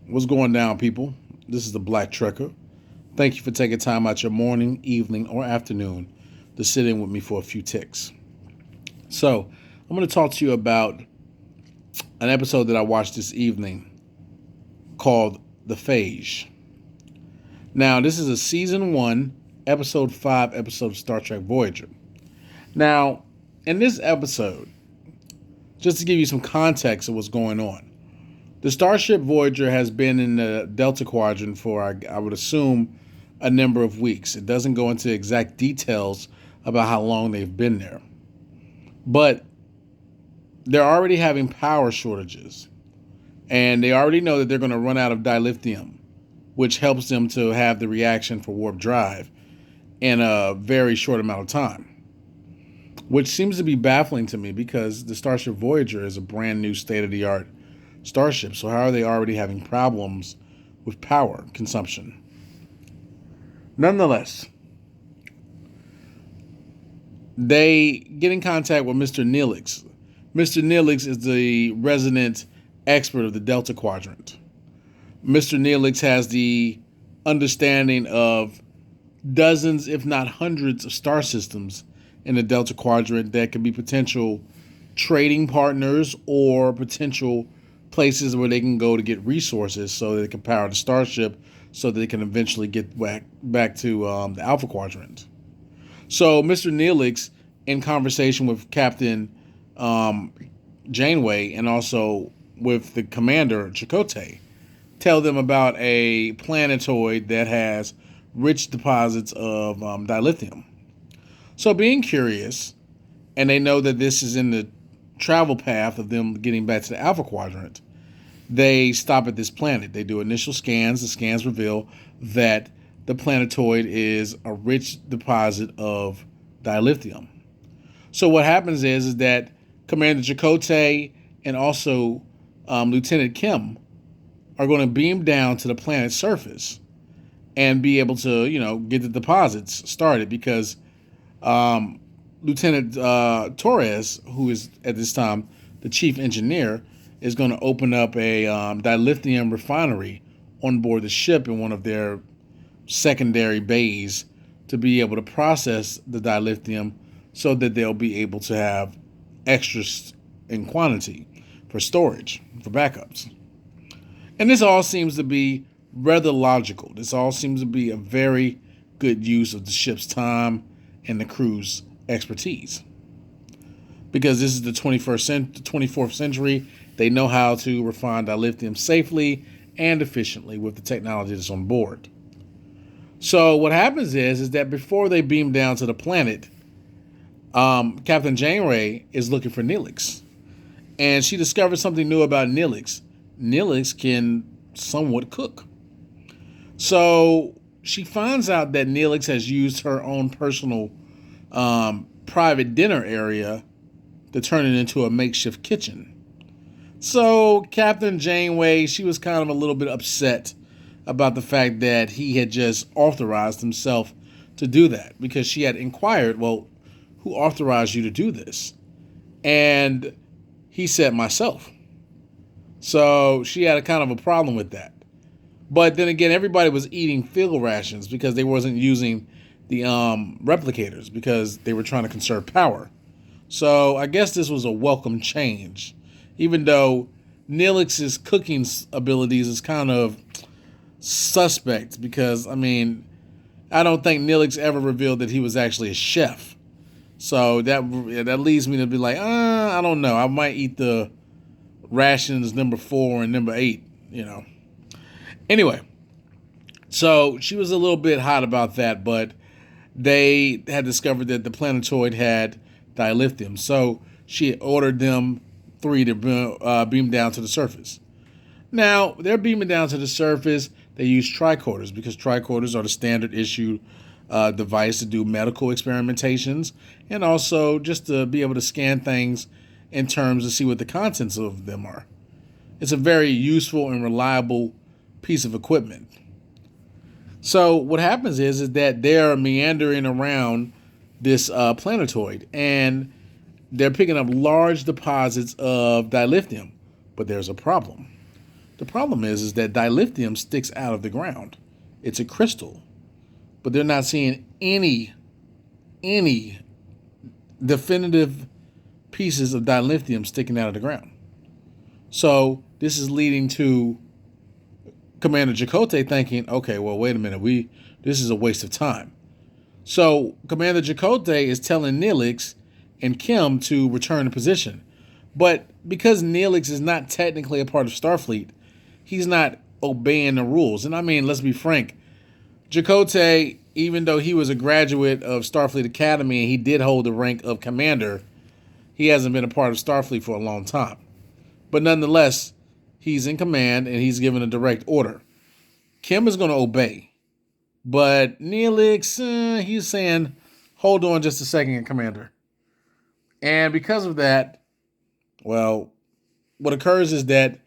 What's going down, people? This is the Black Trekker. Thank you for taking time out your morning, evening, or afternoon to sit in with me for a few ticks. So, I'm going to talk to you about an episode that I watched this evening called The Phage. Now, this is a season 1, episode 5 episode of Star Trek Voyager. Now, in this episode, just to give you some context of what's going on, the starship Voyager has been in the Delta Quadrant for, I would assume, a number of weeks. It doesn't go into exact details about how long they've been there. But they're already having power shortages. And they already know that they're going to run out of dilithium, which helps them to have the reaction for warp drive in a very short amount of time. Which seems to be baffling to me because the Starship Voyager is a brand new state-of-the-art starship. So how are they already having problems with power consumption? Nonetheless, they get in contact with Mr. Neelix. Mr. Neelix is the resident expert of the Delta Quadrant. Mr. Neelix has the understanding of dozens, if not hundreds, of star systems in the Delta Quadrant that could be potential trading partners or potential places where they can go to get resources so that they can power the starship so that they can eventually get back to the Alpha Quadrant. So Mr. Neelix, in conversation with Captain Janeway and also with the commander, Chakotay, tell them about a planetoid that has rich deposits of dilithium. So being curious, and they know that this is in the travel path of them getting back to the Alpha Quadrant, they stop at this planet. They do initial scans. The scans reveal that the planetoid is a rich deposit of dilithium. So what happens is that Commander Chakotay and also Lieutenant Kim are going to beam down to the planet's surface and be able to, get the deposits started because Lieutenant Torres, who is at this time the chief engineer, is going to open up a dilithium refinery on board the ship in one of their secondary bays to be able to process the dilithium so that they'll be able to have extras in quantity for storage, for backups. And this all seems to be rather logical. This all seems to be a very good use of the ship's time and the crew's expertise. Because this is the 24th century, they know how to refine dilithium safely and efficiently with the technology that's on board. So what happens is that before they beam down to the planet, Captain Janeway is looking for Neelix. And she discovers something new about Neelix. Neelix can somewhat cook. So she finds out that Neelix has used her own personal private dinner area to turn it into a makeshift kitchen. So Captain Janeway, she was kind of a little bit upset about the fact that he had just authorized himself to do that because she had inquired, well, who authorized you to do this? And he said, myself. So she had a kind of a problem with that. But then again, everybody was eating field rations because they wasn't using the replicators because they were trying to conserve power. So I guess this was a welcome change, even though Neelix's cooking abilities is kind of suspect because, I don't think Neelix ever revealed that he was actually a chef. So that leads me to be like, I don't know. I might eat the rations number 4 and number 8, Anyway, so she was a little bit hot about that, but they had discovered that the planetoid had dilithium. So she ordered them 3 to beam down to the surface. Now, they're beaming down to the surface. They use tricorders because tricorders are the standard issue device to do medical experimentations and also just to be able to scan things in terms of see what the contents of them are. It's a very useful and reliable piece of equipment. So what happens is that they're meandering around this planetoid and they're picking up large deposits of dilithium, but there's a problem. The problem is that dilithium sticks out of the ground. It's a crystal, but they're not seeing any definitive pieces of dilithium sticking out of the ground. So this is leading to Commander Chakotay thinking, okay, well, wait a minute, this is a waste of time. So Commander Chakotay is telling Neelix and Kim to return to position. But because Neelix is not technically a part of Starfleet, he's not obeying the rules. And I mean, let's be frank, Chakotay, even though he was a graduate of Starfleet Academy and he did hold the rank of commander, he hasn't been a part of Starfleet for a long time. But nonetheless, he's in command and he's given a direct order. Kim is going to obey. But Neelix, he's saying, hold on just a second, Commander. And because of that, well, what occurs is that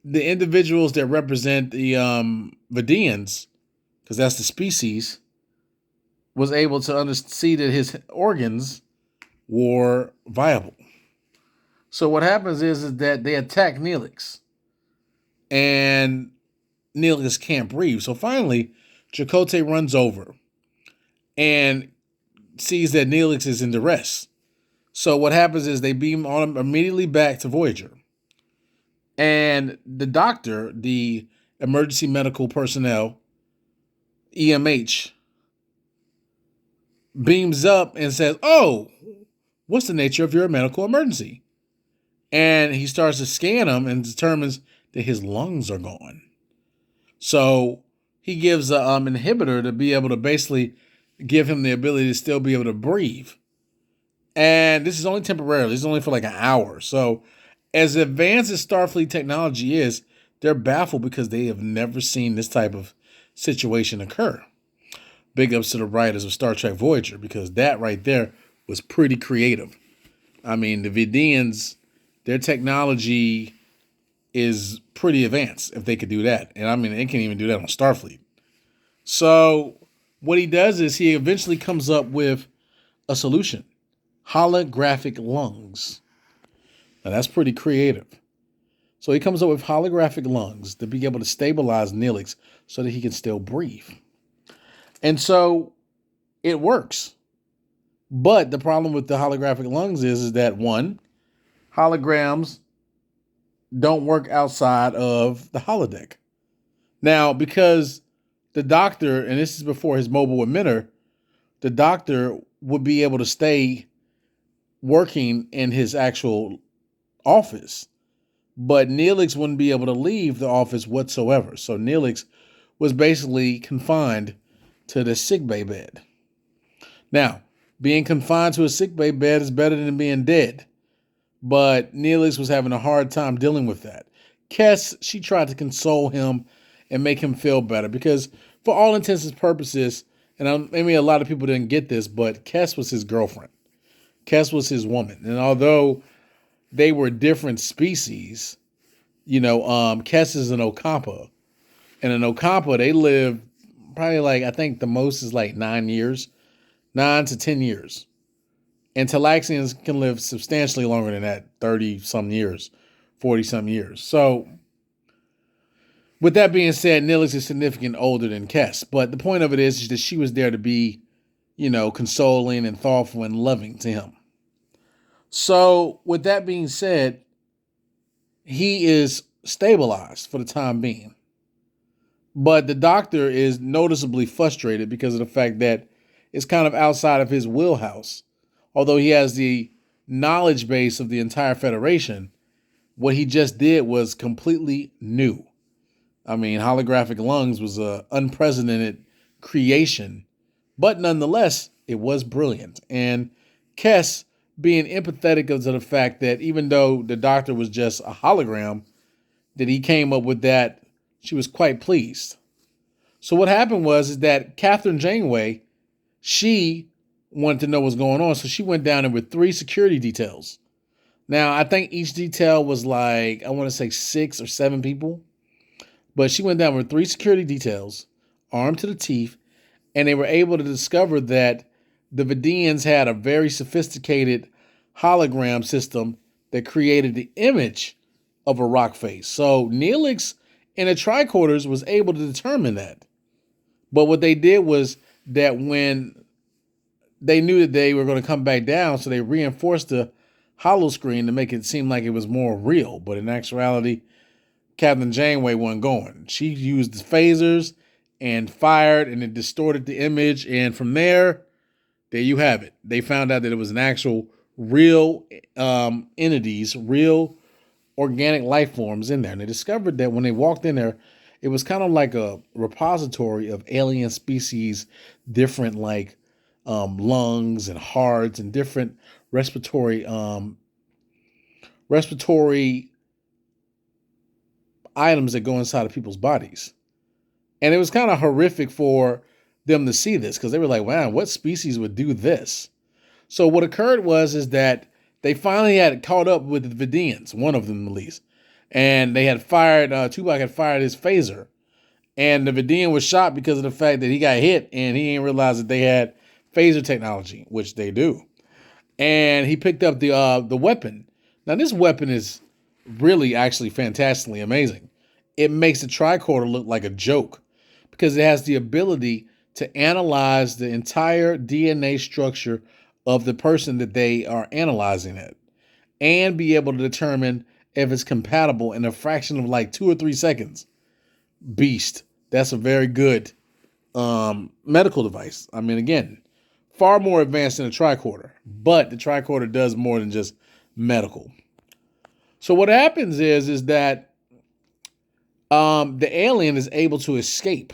the individuals that represent the Vidiians, because that's the species, was able to see that his organs were viable. So what happens is that they attack Neelix. And Neelix can't breathe. So finally, Chakotay runs over and sees that Neelix is in duress. So what happens is they beam on him immediately back to Voyager. And the doctor, the emergency medical personnel, EMH, beams up and says, oh, what's the nature of your medical emergency? And he starts to scan him and determines that his lungs are gone. So he gives an inhibitor to be able to basically give him the ability to still be able to breathe. And this is only temporarily. This is only for like an hour. So as advanced as Starfleet technology is, they're baffled because they have never seen this type of situation occur. Big ups to the writers of Star Trek Voyager, because that right there was pretty creative. I mean, the Vidiians, their technology is pretty advanced if they could do that. And I mean, they can't even do that on Starfleet. So what he does is he eventually comes up with a solution. Holographic lungs. Now that's pretty creative. So he comes up with holographic lungs to be able to stabilize Neelix so that he can still breathe. And so it works. But the problem with the holographic lungs is that one, holograms don't work outside of the holodeck. Now, because the doctor, and this is before his mobile emitter, the doctor would be able to stay working in his actual office, but Neelix wouldn't be able to leave the office whatsoever. So Neelix was basically confined to the sickbay bed. Now, being confined to a sickbay bed is better than being dead, but Neelix was having a hard time dealing with that. Kes, she tried to console him and make him feel better because for all intents and purposes, and maybe a lot of people didn't get this, but Kes was his girlfriend. Kes was his woman. And although they were different species, Kes is an Ocampa. And an Ocampa, they live probably like, I think the most is like 9 years, 9 to 10 years. And Talaxians can live substantially longer than that, 30 some years, 40 some years. So with that being said, Neelix is significantly older than Kes. But the point of it is that she was there to be, consoling and thoughtful and loving to him. So with that being said, he is stabilized for the time being. But the doctor is noticeably frustrated because of the fact that it's kind of outside of his wheelhouse. Although he has the knowledge base of the entire Federation, what he just did was completely new. I mean, holographic lungs was an unprecedented creation, but nonetheless, it was brilliant. And Kes, being empathetic to the fact that even though the doctor was just a hologram, that he came up with that, she was quite pleased. So what happened was that Catherine Janeway, she wanted to know what's going on, so she went down there with 3 security details. Now, I think each detail was like, I want to say 6 or 7 people. But she went down with 3 security details, armed to the teeth, and they were able to discover that the Vidiians had a very sophisticated hologram system that created the image of a rock face. So Neelix and the tricorders was able to determine that. But what they did was that when they knew that they were going to come back down, so they reinforced the hollow screen to make it seem like it was more real. But in actuality, Captain Janeway wasn't going. She used the phasers and fired, and it distorted the image. And from there you have it. They found out that it was an actual real entities, real organic life forms in there. And they discovered that when they walked in there, it was kind of like a repository of alien species, different like lungs and hearts and different respiratory items that go inside of people's bodies. And it was kind of horrific for them to see this because they were like, wow, what species would do this? So what occurred is that they finally had caught up with the Vidiians, one of them at least. And they had fired, Tuvok had fired his phaser. And the Vidiian was shot because of the fact that he got hit and he didn't realize that they had phaser technology, which they do. And he picked up the weapon. Now this weapon is really actually fantastically amazing. It makes the tricorder look like a joke because it has the ability to analyze the entire DNA structure of the person that they are analyzing it and be able to determine if it's compatible in a fraction of like 2 or 3 seconds. Beast. That's a very good medical device. I mean, again, far more advanced than a tricorder, but the tricorder does more than just medical. So what happens is that the alien is able to escape.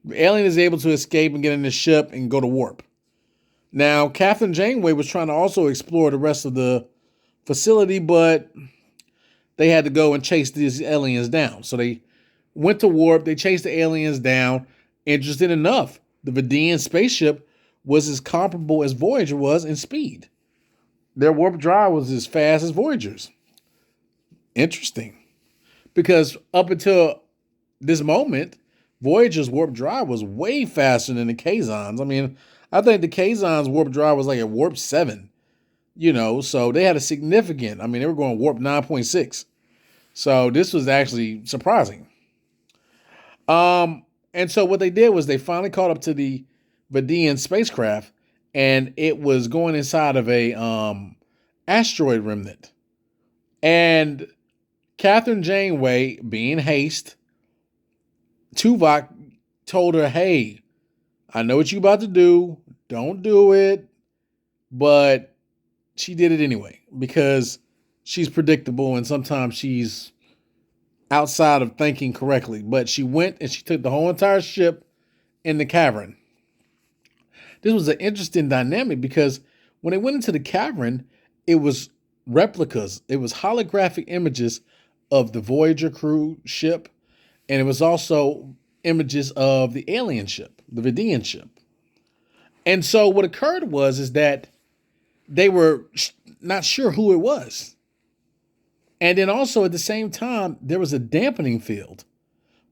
The alien is able to escape and get in the ship and go to warp. Now, Captain Janeway was trying to also explore the rest of the facility, but they had to go and chase these aliens down. So they went to warp. They chased the aliens down. Interesting enough, the Vidiian spaceship was as comparable as Voyager was in speed. Their warp drive was as fast as Voyager's. Interesting. Because up until this moment, Voyager's warp drive was way faster than the Kazon's. I mean, I think the Kazon's warp drive was like at warp 7. So they had a significant, they were going warp 9.6. So this was actually surprising. And so what they did was they finally caught up to the Vidiian spacecraft, and it was going inside of a asteroid remnant. And Catherine Janeway, being haste, Tuvok told her, hey, I know what you about to do. Don't do it. But she did it anyway because she's predictable and sometimes she's outside of thinking correctly. But she went and she took the whole entire ship in the cavern. This was an interesting dynamic because when they went into the cavern, it was replicas. It was holographic images of the Voyager crew ship. And it was also images of the alien ship, the Vidiian ship. And so what occurred is that they were not sure who it was. And then also at the same time, there was a dampening field,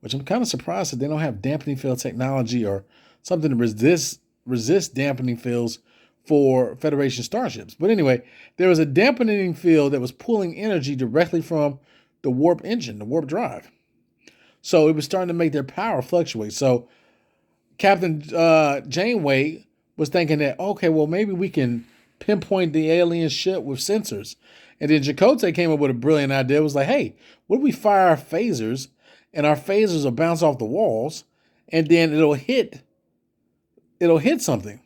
which I'm kind of surprised that they don't have dampening field technology or something to resist dampening fields for Federation starships. But anyway, there was a dampening field that was pulling energy directly from the warp engine, the warp drive. So it was starting to make their power fluctuate. So Captain Janeway was thinking that, okay, well, maybe we can pinpoint the alien ship with sensors. And then Chakotay came up with a brilliant idea. It was like, hey, what if we fire our phasers and our phasers will bounce off the walls and then it'll hit something.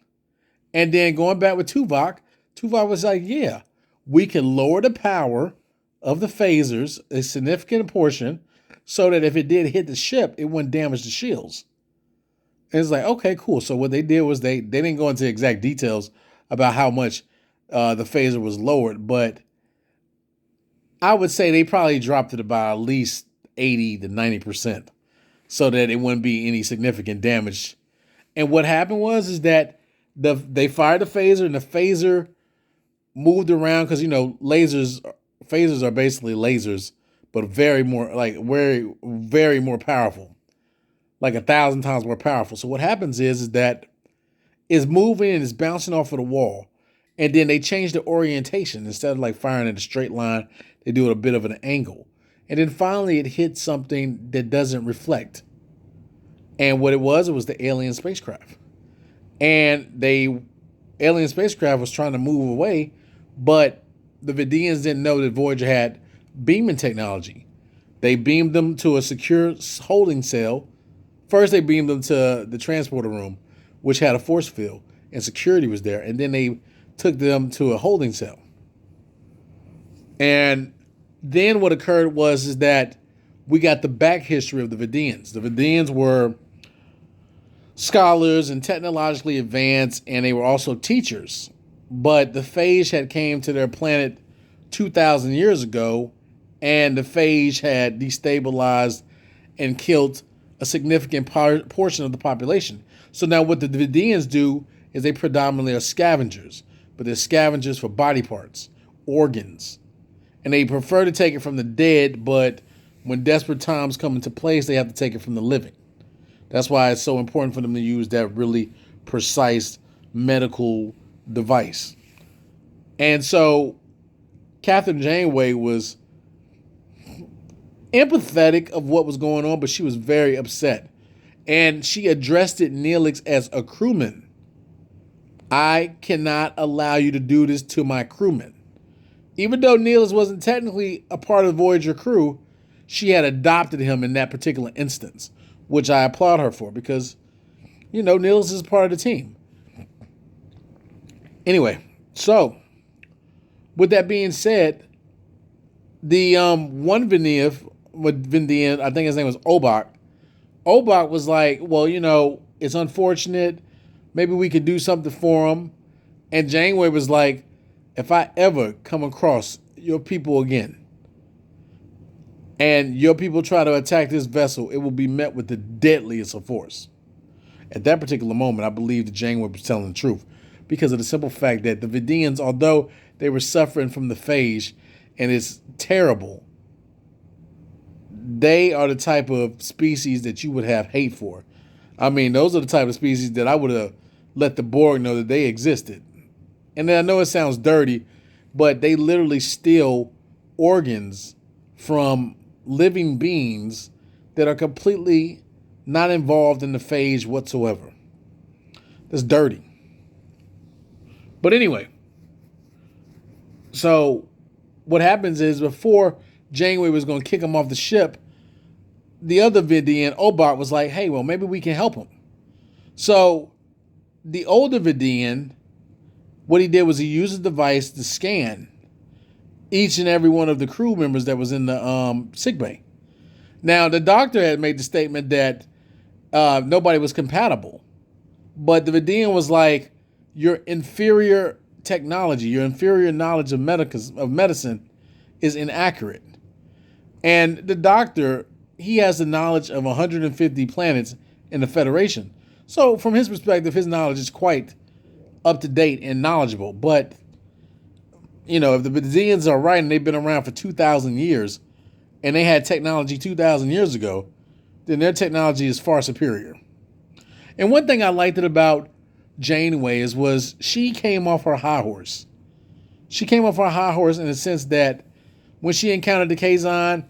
And then going back with Tuvok was like, yeah, we can lower the power of the phasers a significant portion so that if it did hit the ship, it wouldn't damage the shields. And it's like, okay, cool. So what they did was they didn't go into exact details about how much the phaser was lowered, but I would say they probably dropped it about at least 80 to 90% so that it wouldn't be any significant damage. And what happened is that they fired the phaser and the phaser moved around because, phasers are basically lasers, but very, very more powerful, like 1,000 times more powerful. So what happens is that it's moving and it's bouncing off of the wall. And then they change the orientation. Instead of like firing in a straight line, they do it a bit of an angle. And then finally it hits something that doesn't reflect. And what it was the alien spacecraft. And alien spacecraft was trying to move away, but the Vidiians didn't know that Voyager had beaming technology. They beamed them to a secure holding cell. First, they beamed them to the transporter room, which had a force field, and security was there. And then they took them to a holding cell. And then what occurred is that we got the back history of the Vidiians. The Vidiians were scholars and technologically advanced, and they were also teachers. But the Phage had came to their planet 2,000 years ago, and the Phage had destabilized and killed a significant portion of the population. So now what the Vidiians do is they predominantly are scavengers, but they're scavengers for body parts, organs. And they prefer to take it from the dead, but when desperate times come into place, they have to take it from the living. That's why it's so important for them to use that really precise medical device. And so Captain Janeway was empathetic of what was going on, but she was very upset. And she addressed it, Neelix, as a crewman. I cannot allow you to do this to my crewman. Even though Neelix wasn't technically a part of the Voyager crew, she had adopted him in that particular instance, which I applaud her for because, Neelix is part of the team. Anyway, so with that being said, the one Vidiian, I think his name was Obak. Obak was like, well, it's unfortunate. Maybe we could do something for him. And Janeway was like, if I ever come across your people again and your people try to attack this vessel, it will be met with the deadliest of force. At that particular moment, I believe that Janeway was telling the truth because of the simple fact that the Vidiians, although they were suffering from the Phage and it's terrible, they are the type of species that you would have hate for. I mean, those are the type of species that I would have let the Borg know that they existed. And then I know it sounds dirty, but they literally steal organs from living beings that are completely not involved in the Phage whatsoever. That's dirty. But anyway, so what happens is before Janeway was going to kick him off the ship, the other Vidiian, Obak, was like, hey, well, maybe we can help him. So the older Vidiian, what he did was he used a device to scan each and every one of the crew members that was in the sickbay. Now, the doctor had made the statement that nobody was compatible. But the Vidiian was like, your inferior technology, your inferior knowledge of medicine is inaccurate. And the doctor, he has the knowledge of 150 planets in the Federation. So from his perspective, his knowledge is quite up to date and knowledgeable. But, if the Vidiians are right and they've been around for 2,000 years and they had technology 2,000 years ago, then their technology is far superior. And one thing I liked about Janeway was she came off her high horse. She came off her high horse in the sense that when she encountered the Kazon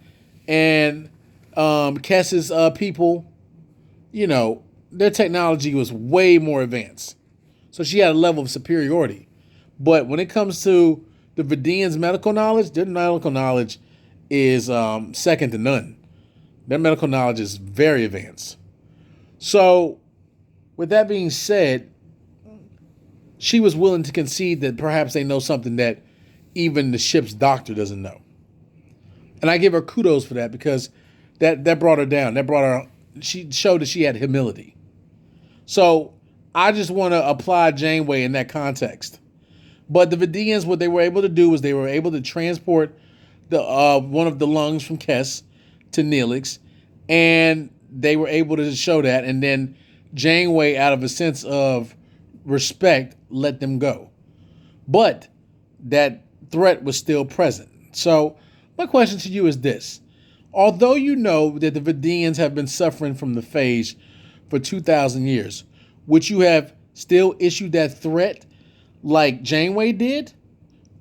and Kess's people, their technology was way more advanced. So she had a level of superiority. But when it comes to the Vidiians' medical knowledge, their medical knowledge is second to none. Their medical knowledge is very advanced. So with that being said, she was willing to concede that perhaps they know something that even the ship's doctor doesn't know. And I give her kudos for that because that brought her down. She showed that she had humility. So I just want to apply Janeway in that context. But the Vidiians, what they were able to do was they were able to transport the one of the lungs from Kess to Neelix, and they were able to show that. And then Janeway, out of a sense of respect, let them go. But that threat was still present. So my question to you is this. Although you know that the Vidiians have been suffering from the Phage for 2,000 years, would you have still issued that threat like Janeway did?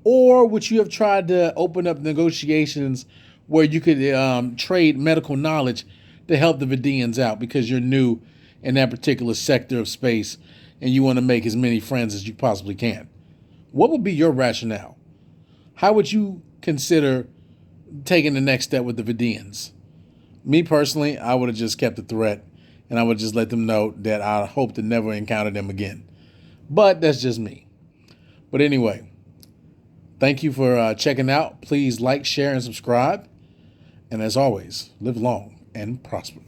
Or would you have tried to open up negotiations where you could trade medical knowledge to help the Vidiians out because you're new in that particular sector of space and you want to make as many friends as you possibly can? What would be your rationale? How would you consider taking the next step with the Vidiians? Me personally, I would have just kept the threat and I would just let them know that I hope to never encounter them again. But that's just me. But anyway, thank you for checking out. Please like, share, and subscribe. And as always, live long and prosper.